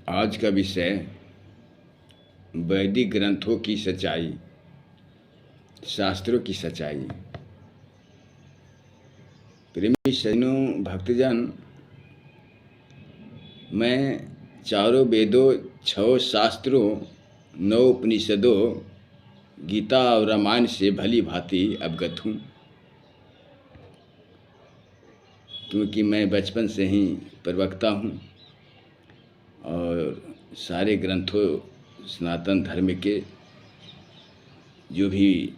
आज का विषय वैदिक ग्रंथों की सच्चाई, शास्त्रों की सच्चाई। प्रेमी सज्जनों, भक्तजन, मैं चारों वेदों, 6 शास्त्रों, 9 उपनिषदों, गीता और रामायण से भली भांति अवगत हूँ, क्योंकि मैं बचपन से ही प्रवक्ता हूँ और सारे ग्रंथों, सनातन धर्म के जो भी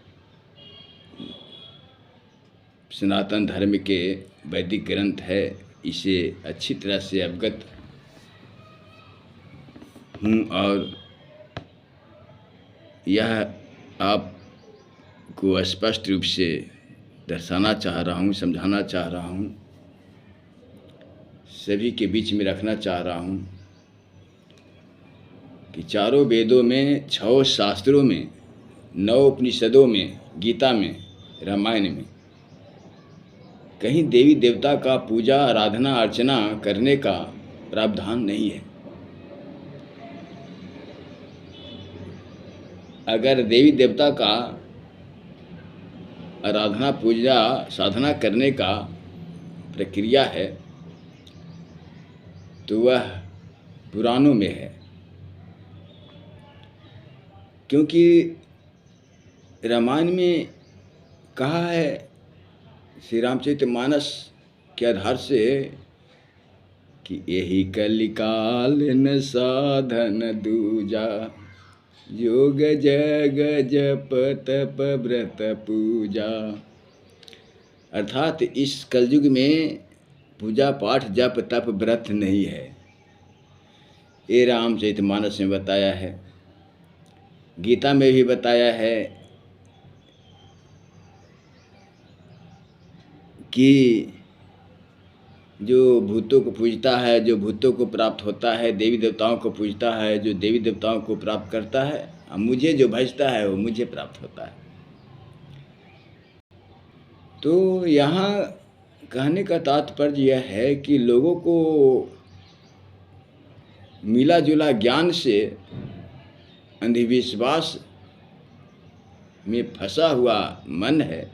सनातन धर्म के वैदिक ग्रंथ है, इसे अच्छी तरह से अवगत हूँ और यह आपको स्पष्ट रूप से दर्शाना चाह रहा हूँ, समझाना चाह रहा हूँ, सभी के बीच में रखना चाह रहा हूँ कि चारों वेदों में, 6 शास्त्रों में, 9 उपनिषदों में, गीता में, रामायण में कहीं देवी देवता का पूजा, आराधना, अर्चना करने का प्रावधान नहीं है। अगर देवी देवता का आराधना, पूजा, साधना करने का प्रक्रिया है तो वह पुराणों में है, क्योंकि रामायण में कहा है श्री रामचरितमानस के आधार से कि यही कलिकाल न साधन दूजा, योग जग जप तप व्रत पूजा। अर्थात इस कलयुग में पूजा पाठ, जप तप व्रत नहीं है। ये रामचरितमानस में बताया है, गीता में भी बताया है कि जो भूतों को पूजता है, जो भूतों को प्राप्त होता है, देवी देवताओं को पूजता है, जो देवी देवताओं को प्राप्त करता है, और मुझे जो भजता है वो मुझे प्राप्त होता है। तो यहाँ कहने का तात्पर्य यह है कि लोगों को मिला जुला ज्ञान से अंधविश्वास में फंसा हुआ मन है।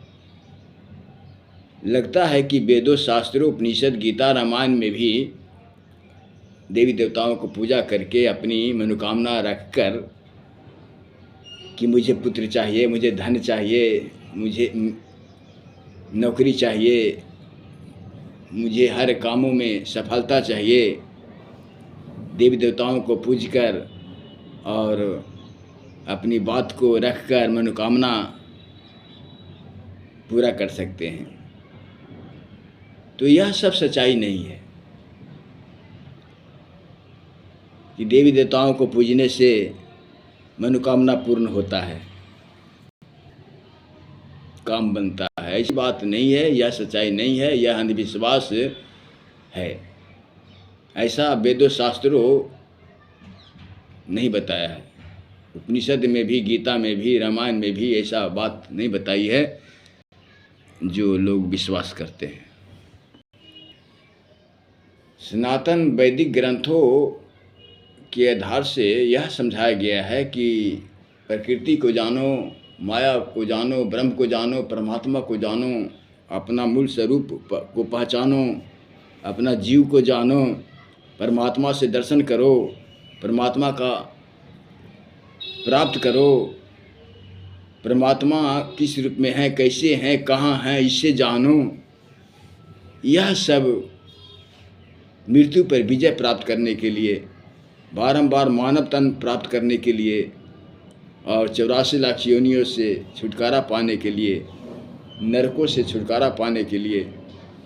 लगता है कि वेदों, शास्त्रों, उपनिषद, गीता, रामायण में भी देवी देवताओं को पूजा करके अपनी मनोकामना रखकर कि मुझे पुत्र चाहिए, मुझे धन चाहिए, मुझे नौकरी चाहिए, मुझे हर कामों में सफलता चाहिए, देवी देवताओं को पूजकर और अपनी बात को रखकर मनोकामना पूरा कर सकते हैं। तो यह सब सच्चाई नहीं है कि देवी देवताओं को पूजने से मनोकामना पूर्ण होता है, काम बनता है। ऐसी बात नहीं है, यह सच्चाई नहीं है, यह अंधविश्वास है। ऐसा वेदों, शास्त्रों नहीं बताया है। उपनिषद में भी, गीता में भी, रामायण में भी ऐसा बात नहीं बताई है जो लोग विश्वास करते हैं। सनातन वैदिक ग्रंथों के आधार से यह समझाया गया है कि प्रकृति को जानो, माया को जानो, ब्रह्म को जानो, परमात्मा को जानो, अपना मूल स्वरूप को पहचानो, अपना जीव को जानो, परमात्मा से दर्शन करो, परमात्मा का प्राप्त करो, परमात्मा किस रूप में है, कैसे हैं, कहाँ हैं, इससे जानो। यह सब मृत्यु पर विजय प्राप्त करने के लिए, बारंबार मानव तन प्राप्त करने के लिए और 84 लाख योनियों से छुटकारा पाने के लिए, नरकों से छुटकारा पाने के लिए,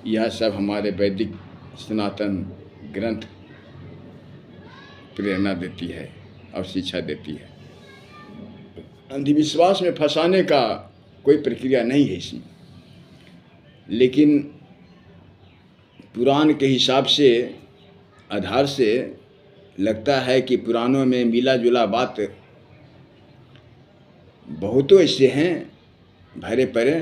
यह सब हमारे वैदिक सनातन ग्रंथ प्रेरणा देती है और शिक्षा देती है। अंधविश्वास में फंसाने का कोई प्रक्रिया नहीं है इसमें, लेकिन पुराण के हिसाब से, आधार से लगता है कि पुराणों में मिला जुला बात बहुतों ऐसे हैं भरे परे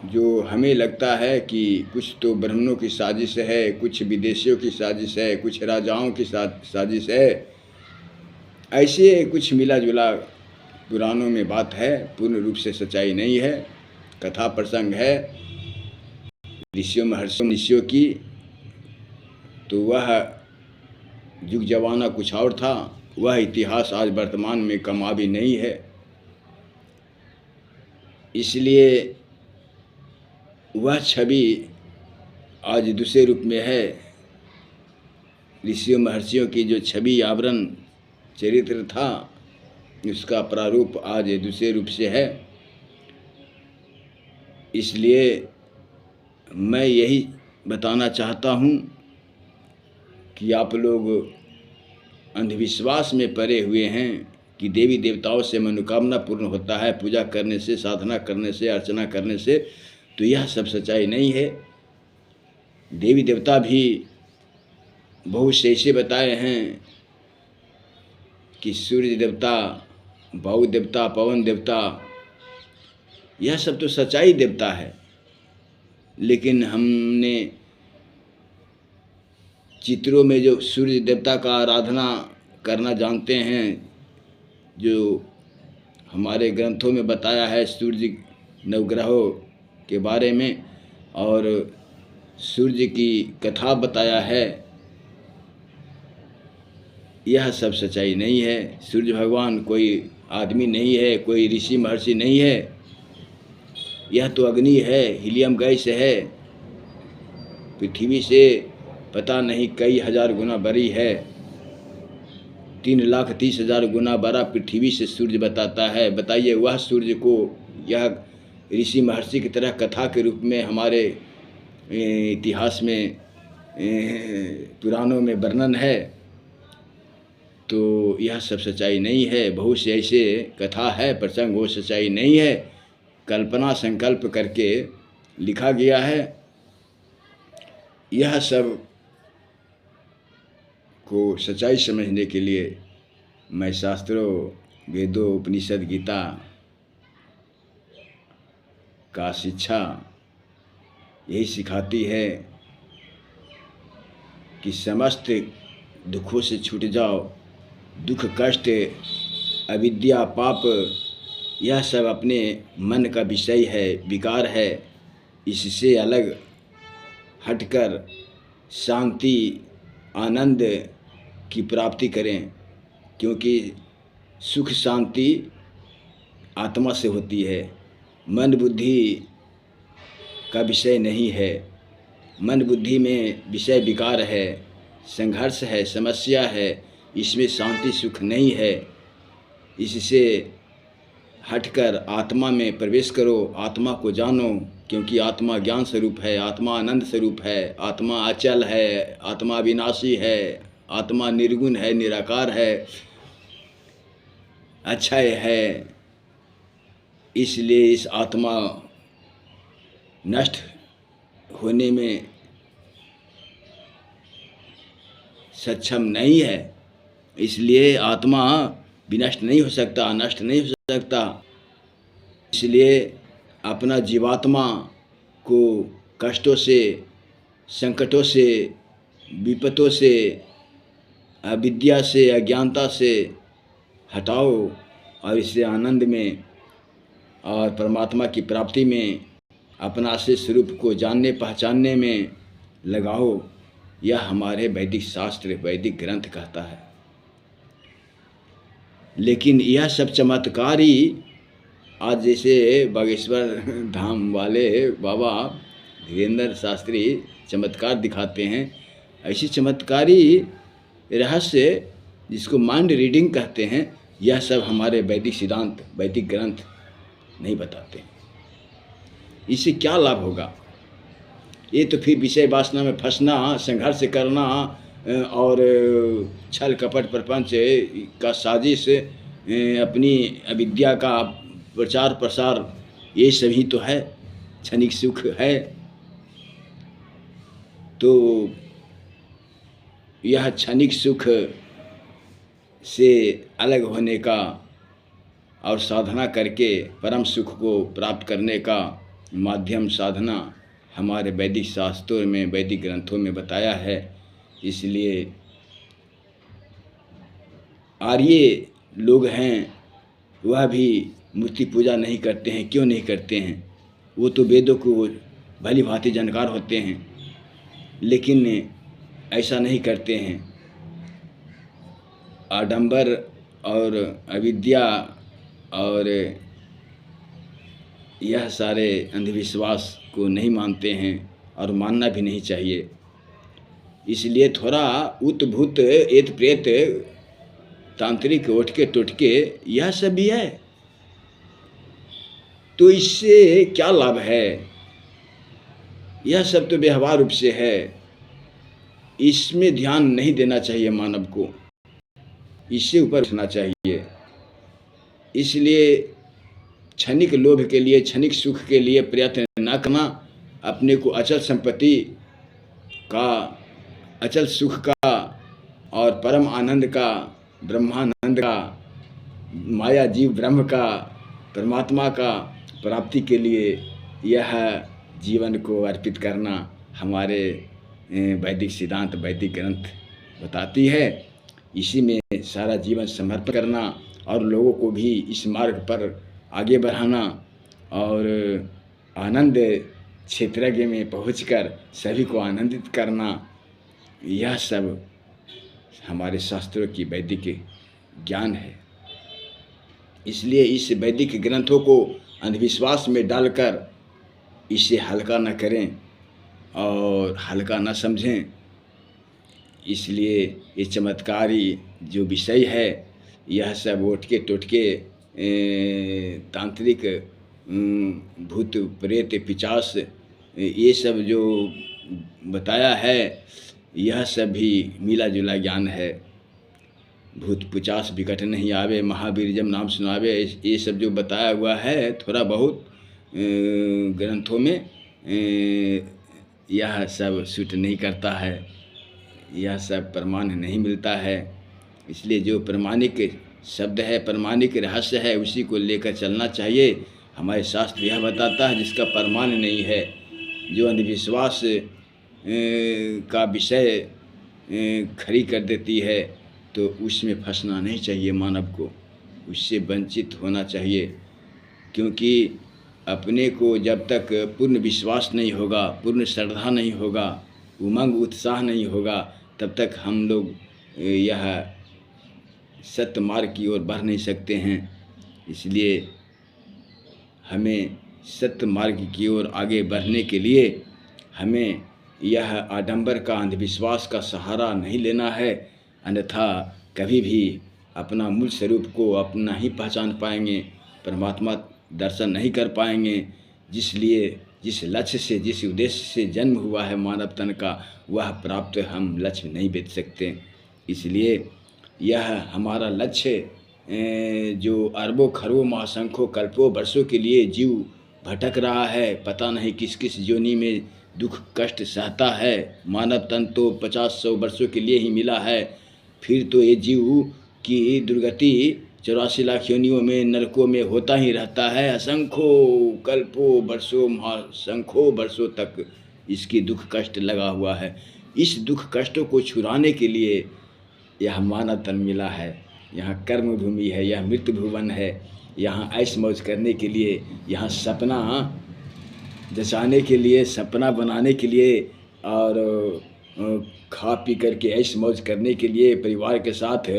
जो हमें लगता है कि कुछ तो ब्राह्मणों की साजिश है, कुछ विदेशियों की साजिश है, कुछ राजाओं की साजिश है, ऐसे कुछ मिला जुला पुराणों में बात है, पूर्ण रूप से सच्चाई नहीं है। कथा प्रसंग है ऋषियों महर्षियों की, तो वह युग जमाना कुछ और था, वह इतिहास आज वर्तमान में कामयाबी नहीं है। इसलिए वह छवि आज दूसरे रूप में है। ऋषियों महर्षियों की जो छवि आवरण चरित्र था, उसका प्रारूप आज दूसरे रूप से है। इसलिए मैं यही बताना चाहता हूँ कि आप लोग अंधविश्वास में पड़े हुए हैं कि देवी देवताओं से मनोकामना पूर्ण होता है पूजा करने से, साधना करने से, अर्चना करने से, तो यह सब सच्चाई नहीं है। देवी देवता भी बहुत से ऐसे बताए हैं कि सूर्य देवता, वायु देवता, पवन देवता, यह सब तो सच्चाई देवता है। लेकिन हमने चित्रों में जो सूर्य देवता का आराधना करना जानते हैं, जो हमारे ग्रंथों में बताया है सूर्य नवग्रहों के बारे में, और सूर्य की कथा बताया है, यह सब सच्चाई नहीं है। सूर्य भगवान कोई आदमी नहीं है, कोई ऋषि महर्षि नहीं है, यह तो अग्नि है, हीलियम गैस है, पृथ्वी से पता नहीं कई हजार गुना बड़ी है। 3,30,000 गुना बड़ा पृथ्वी से सूर्य बताता है। बताइए, वह सूर्य को यह ऋषि महर्षि की तरह कथा के रूप में हमारे इतिहास में, पुराणों में वर्णन है, तो यह सब सच्चाई नहीं है। बहुत से ऐसे कथा है, प्रसंग, वो सच्चाई नहीं है, कल्पना संकल्प करके लिखा गया है। यह सब को सच्चाई समझने के लिए मैं शास्त्रों, वेदों, उपनिषद, गीता का शिक्षा यही सिखाती है कि समस्त दुखों से छूट जाओ। दुख, कष्ट, अविद्या, पाप, यह सब अपने मन का विषय है, विकार है। इससे अलग हटकर शांति, आनंद की प्राप्ति करें, क्योंकि सुख शांति आत्मा से होती है, मन बुद्धि का विषय नहीं है। मन बुद्धि में विषय विकार है, संघर्ष है, समस्या है, इसमें शांति सुख नहीं है। इससे हटकर आत्मा में प्रवेश करो, आत्मा को जानो, क्योंकि आत्मा ज्ञान स्वरूप है, आत्मा आनंद स्वरूप है, आत्मा अचल है, आत्मा विनाशी है, आत्मा निर्गुण है, निराकार है, अक्षय है। इसलिए इस आत्मा नष्ट होने में सक्षम नहीं है। इसलिए आत्मा विनष्ट नहीं हो सकता, नष्ट नहीं हो सकता। इसलिए अपना जीवात्मा को कष्टों से, संकटों से, विपतों से, अविद्या से, अज्ञानता से हटाओ और इससे आनंद में और परमात्मा की प्राप्ति में, अपना असली स्वरूप को जानने पहचानने में लगाओ। यह हमारे वैदिक शास्त्र, वैदिक ग्रंथ कहता है। लेकिन यह सब चमत्कार ही आज जैसे बागेश्वर धाम वाले बाबा धीरेन्द्र शास्त्री चमत्कार दिखाते हैं, ऐसी चमत्कारी रहस्य जिसको माइंड रीडिंग कहते हैं, यह सब हमारे वैदिक सिद्धांत, वैदिक ग्रंथ नहीं बताते। इससे क्या लाभ होगा? ये तो फिर विषय वासना में फंसना, संघर्ष करना और छल कपट प्रपंच का साजिश, अपनी अविद्या का प्रचार प्रसार, ये सभी तो है, क्षणिक सुख है। तो यह क्षणिक सुख से अलग होने का और साधना करके परम सुख को प्राप्त करने का माध्यम साधना हमारे वैदिक शास्त्रों में, वैदिक ग्रंथों में बताया है। इसलिए आर्य लोग हैं वह भी मूर्ति पूजा नहीं करते हैं। क्यों नहीं करते हैं? वो तो वेदों को भली भांति जानकार होते हैं, लेकिन ऐसा नहीं करते हैं। आडंबर और अविद्या और यह सारे अंधविश्वास को नहीं मानते हैं और मानना भी नहीं चाहिए। इसलिए थोड़ा उतभूत एत प्रेत तांत्रिक ओटके टोटके यह सब भी है, तो इससे क्या लाभ है? यह सब तो व्यवहार रूप से है, इसमें ध्यान नहीं देना चाहिए मानव को, इससे ऊपर उठना चाहिए। इसलिए क्षणिक लोभ के लिए, क्षणिक सुख के लिए प्रयत्न न करना, अपने को अचल संपत्ति का, अचल सुख का और परम आनंद का, ब्रह्मानंद का, माया जीव ब्रह्म का, परमात्मा का प्राप्ति के लिए यह जीवन को अर्पित करना हमारे वैदिक सिद्धांत, वैदिक ग्रंथ बताती है। इसी में सारा जीवन समर्पण करना और लोगों को भी इस मार्ग पर आगे बढ़ाना और आनंद क्षेत्रज्ञ में पहुंचकर सभी को आनंदित करना, यह सब हमारे शास्त्रों की वैदिक ज्ञान है। इसलिए इस वैदिक ग्रंथों को अंधविश्वास में डालकर इसे हल्का न करें और हल्का न समझें। इसलिए ये चमत्कारी जो विषय है, यह सब ओटके टोटके तांत्रिक भूत प्रेत पिशाच ये सब जो बताया है, यह सब भी मिला जुला ज्ञान है। भूत पिशाच विकट नहीं आवे, महावीर जब नाम सुनावे, ये सब जो बताया हुआ है थोड़ा बहुत ग्रंथों में, यह सब सूट नहीं करता है, यह सब प्रमाण नहीं मिलता है। इसलिए जो प्रमाणिक शब्द है, प्रमाणिक रहस्य है, उसी को लेकर चलना चाहिए। हमारे शास्त्र यह बताता है जिसका प्रमाण नहीं है, जो अंधविश्वास का विषय खड़ी कर देती है, तो उसमें फंसना नहीं चाहिए मानव को, उससे वंचित होना चाहिए। क्योंकि अपने को जब तक पूर्ण विश्वास नहीं होगा, पूर्ण श्रद्धा नहीं होगा, उमंग उत्साह नहीं होगा, तब तक हम लोग यह सत्य मार्ग की ओर बढ़ नहीं सकते हैं। इसलिए हमें सत्य मार्ग की ओर आगे बढ़ने के लिए हमें यह आडंबर का, अंधविश्वास का सहारा नहीं लेना है, अन्यथा कभी भी अपना मूल स्वरूप को अपना ही पहचान पाएंगे, परमात्मा दर्शन नहीं कर पाएंगे। जिस लक्ष्य से, जिस उद्देश्य से जन्म हुआ है मानव तन का, वह प्राप्त हम लक्ष्य नहीं बेच सकते। इसलिए यह हमारा लक्ष्य जो अरबों खरबों महासंख्यों कल्पों वर्षों के लिए जीव भटक रहा है, पता नहीं किस किस योनि में दुख कष्ट सहता है। मानव तन तो 50-100 वर्षों के लिए ही मिला है, फिर तो ये जीव की दुर्गति 84 लाख योनियों में, नरकों में होता ही रहता है। असंख्यों कल्पों वर्षों, महासंख्यों वर्षों तक इसकी दुख कष्ट लगा हुआ है। इस दुख कष्टों को छुड़ाने के लिए यह मानव तन मिला है, यहाँ कर्म भूमि है, यह मृत्यु भुवन है, यहाँ ऐश मौज करने के लिए, यहाँ सपना जचाने के लिए, सपना बनाने के लिए और खा पी करके ऐश मौज करने के लिए, परिवार के साथ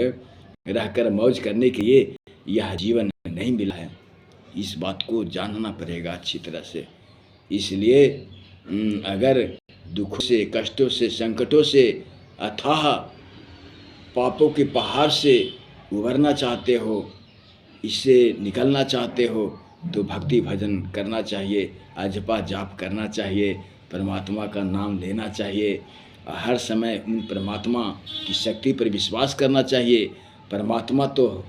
रहकर मौज करने के लिए यह जीवन नहीं मिला है। इस बात को जानना पड़ेगा अच्छी तरह से। इसलिए अगर दुखों से, कष्टों से, संकटों से, अथाह पापों के पहाड़ से उबरना चाहते हो, इससे निकलना चाहते हो, तो भक्ति भजन करना चाहिए, अजपा जाप करना चाहिए, परमात्मा का नाम लेना चाहिए, हर समय उन परमात्मा की शक्ति पर विश्वास करना चाहिए। परमात्मा तो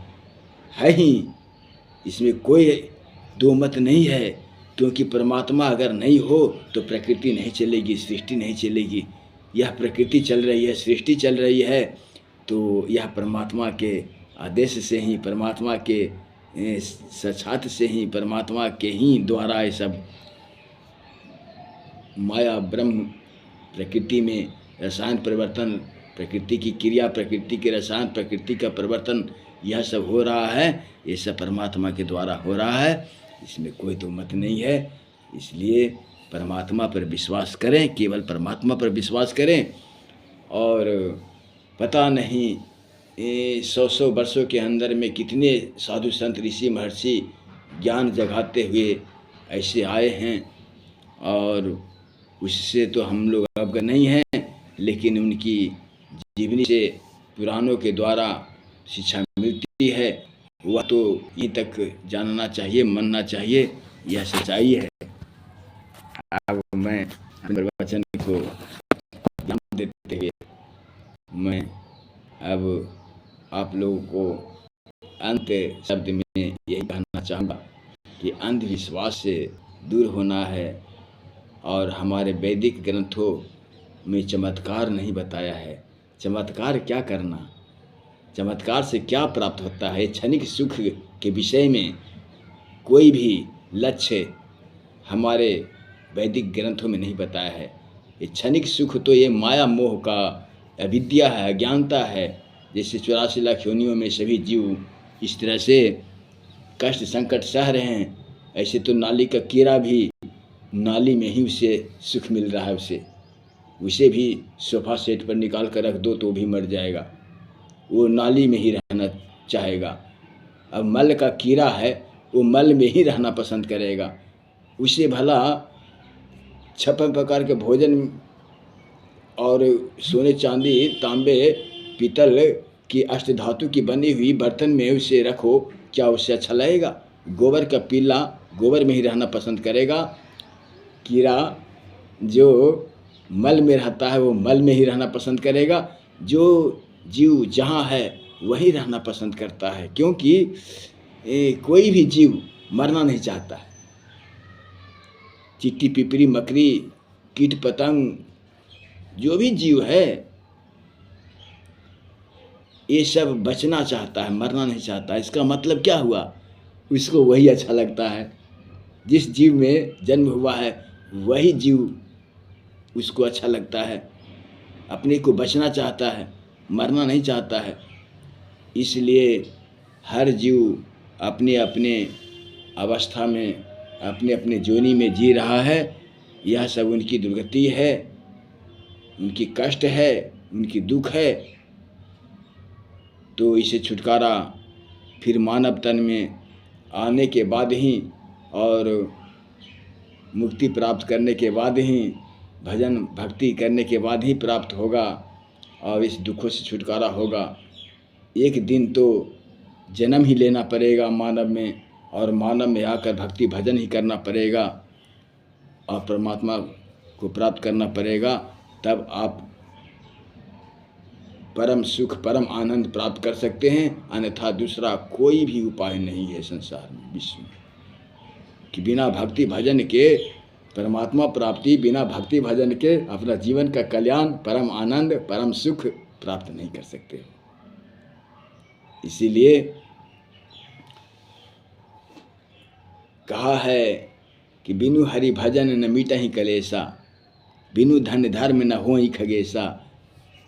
है ही, इसमें कोई दो मत नहीं है, क्योंकि परमात्मा अगर नहीं हो तो प्रकृति नहीं चलेगी, सृष्टि नहीं चलेगी। यह प्रकृति चल रही है, सृष्टि चल रही है, तो यह परमात्मा के आदेश से ही, परमात्मा के साक्षात से ही, परमात्मा के ही द्वारा ये सब माया ब्रह्म प्रकृति में रसायन परिवर्तन, प्रकृति की क्रिया, प्रकृति के रसायन, प्रकृति का परिवर्तन, यह सब हो रहा है, ये सब परमात्मा के द्वारा हो रहा है, इसमें कोई तो मत नहीं है। इसलिए परमात्मा पर विश्वास करें, केवल परमात्मा पर विश्वास करें। और पता नहीं 100 वर्षों के अंदर में कितने साधु संत ऋषि महर्षि ज्ञान जगाते हुए ऐसे आए हैं, और उससे तो हम लोग अवगत नहीं हैं, लेकिन उनकी जीवनी से पुराणों के द्वारा शिक्षा मिलती है, वह तो यहीं तक जानना चाहिए, मानना चाहिए, यह सच्चाई है। अब मैं प्रवचन को ध्यान देते हुए मैं अब आप लोगों को अंत शब्द में यही कहना चाहूँगा कि अंधविश्वास से दूर होना है, और हमारे वैदिक ग्रंथों में चमत्कार नहीं बताया है। चमत्कार क्या करना, चमत्कार से क्या प्राप्त होता है, क्षणिक सुख के विषय में कोई भी लक्ष्य हमारे वैदिक ग्रंथों में नहीं बताया है। ये क्षणिक सुख तो ये माया मोह का अविद्या है, अज्ञानता है। जैसे 84 लाख योनियों में सभी जीव इस तरह से कष्ट संकट सह रहे हैं, ऐसे तो नाली का कीड़ा भी नाली में ही उसे सुख मिल रहा है। उसे भी सोफा सेट पर निकाल कर रख दो तो भी मर जाएगा, वो नाली में ही रहना चाहेगा। अब मल का कीड़ा है, वो मल में ही रहना पसंद करेगा। उसे भला 56 प्रकार के भोजन और सोने चांदी तांबे पीतल की अष्टधातु की बनी हुई बर्तन में उसे रखो, क्या उससे अच्छा लगेगा? गोबर का पीला गोबर में ही रहना पसंद करेगा। कीड़ा जो मल में रहता है वो मल में ही रहना पसंद करेगा। जो जीव जहाँ है वहीं रहना पसंद करता है, क्योंकि कोई भी जीव मरना नहीं चाहता है। चींटी पिपरी मकड़ी कीट पतंग जो भी जीव है ये सब बचना चाहता है, मरना नहीं चाहता। इसका मतलब क्या हुआ? उसको वही अच्छा लगता है। जिस जीव में जन्म हुआ है वही जीव उसको अच्छा लगता है, अपने को बचना चाहता है, मरना नहीं चाहता है। इसलिए हर जीव अपने अपने अवस्था में अपने अपने जोनी में जी रहा है। यह सब उनकी दुर्गति है, उनकी कष्ट है, उनकी दुख है। तो इसे छुटकारा फिर मानव तन में आने के बाद ही और मुक्ति प्राप्त करने के बाद ही, भजन भक्ति करने के बाद ही प्राप्त होगा, और इस दुखों से छुटकारा होगा। एक दिन तो जन्म ही लेना पड़ेगा मानव में, और मानव में आकर भक्ति भजन ही करना पड़ेगा और परमात्मा को प्राप्त करना पड़ेगा। तब आप परम सुख परम आनंद प्राप्त कर सकते हैं। अन्यथा दूसरा कोई भी उपाय नहीं है संसार में, विश्व में, कि बिना भक्ति भजन के परमात्मा प्राप्ति, बिना भक्ति भजन के अपना जीवन का कल्याण, परम आनंद, परम सुख प्राप्त नहीं कर सकते। इसीलिए कहा है कि बिनु हरि भजन न मीटहि कलेसा, बिनु धन धर्म न होई खगेसा।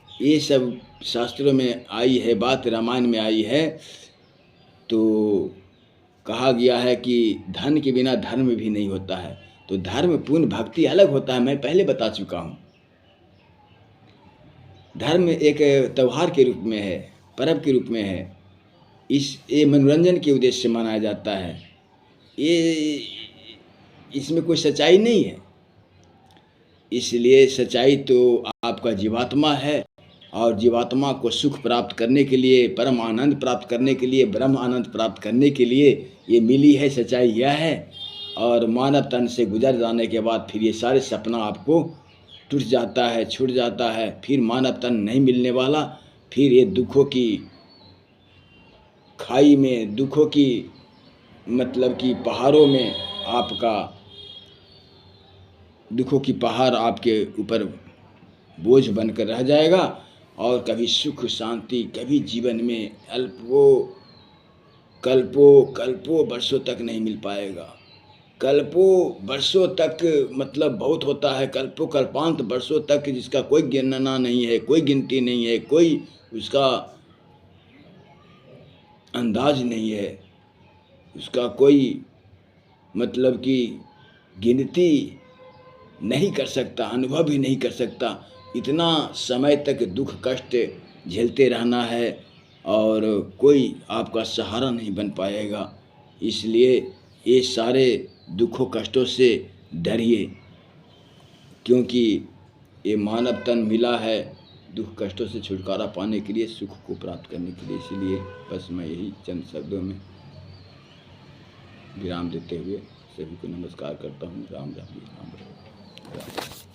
ये सब शास्त्रों में आई है बात, रामायण में आई है। तो कहा गया है कि धन के बिना धर्म भी नहीं होता है। तो धर्म पुण्य भक्ति अलग होता है, मैं पहले बता चुका हूँ। धर्म एक त्यौहार के रूप में है, पर्व के रूप में है। ये मनोरंजन के उद्देश्य से मनाया जाता है। ये इसमें कोई सच्चाई नहीं है। इसलिए सच्चाई तो आपका जीवात्मा है, और जीवात्मा को सुख प्राप्त करने के लिए, परम आनंद प्राप्त करने के लिए, ब्रह्म आनंद प्राप्त करने के लिए ये मिली है। सच्चाई यह है। और मानव तन से गुजर जाने के बाद फिर ये सारे सपना आपको टूट जाता है, छूट जाता है। फिर मानव तन नहीं मिलने वाला। फिर ये दुखों की खाई में, दुखों की मतलब कि पहाड़ों में आपका दुखों की पहाड़ आपके ऊपर बोझ बनकर रह जाएगा, और कभी सुख शांति कभी जीवन में कल्पों वर्षों तक नहीं मिल पाएगा। कल्पों वर्षों तक, मतलब बहुत होता है, कल्पों कल्पांत वर्षों तक जिसका कोई गिनना नहीं है, कोई गिनती नहीं है, कोई उसका अंदाज नहीं है, उसका कोई मतलब कि गिनती नहीं कर सकता, अनुभव ही नहीं कर सकता। इतना समय तक दुख कष्ट झेलते रहना है और कोई आपका सहारा नहीं बन पाएगा। इसलिए ये सारे दुखों कष्टों से डरिए, क्योंकि ये मानव तन मिला है दुख कष्टों से छुटकारा पाने के लिए, सुख को प्राप्त करने के लिए। इसलिए बस मैं यही चंद शब्दों में विराम देते हुए सभी को नमस्कार करता हूँ। राम राम जी, राम राम।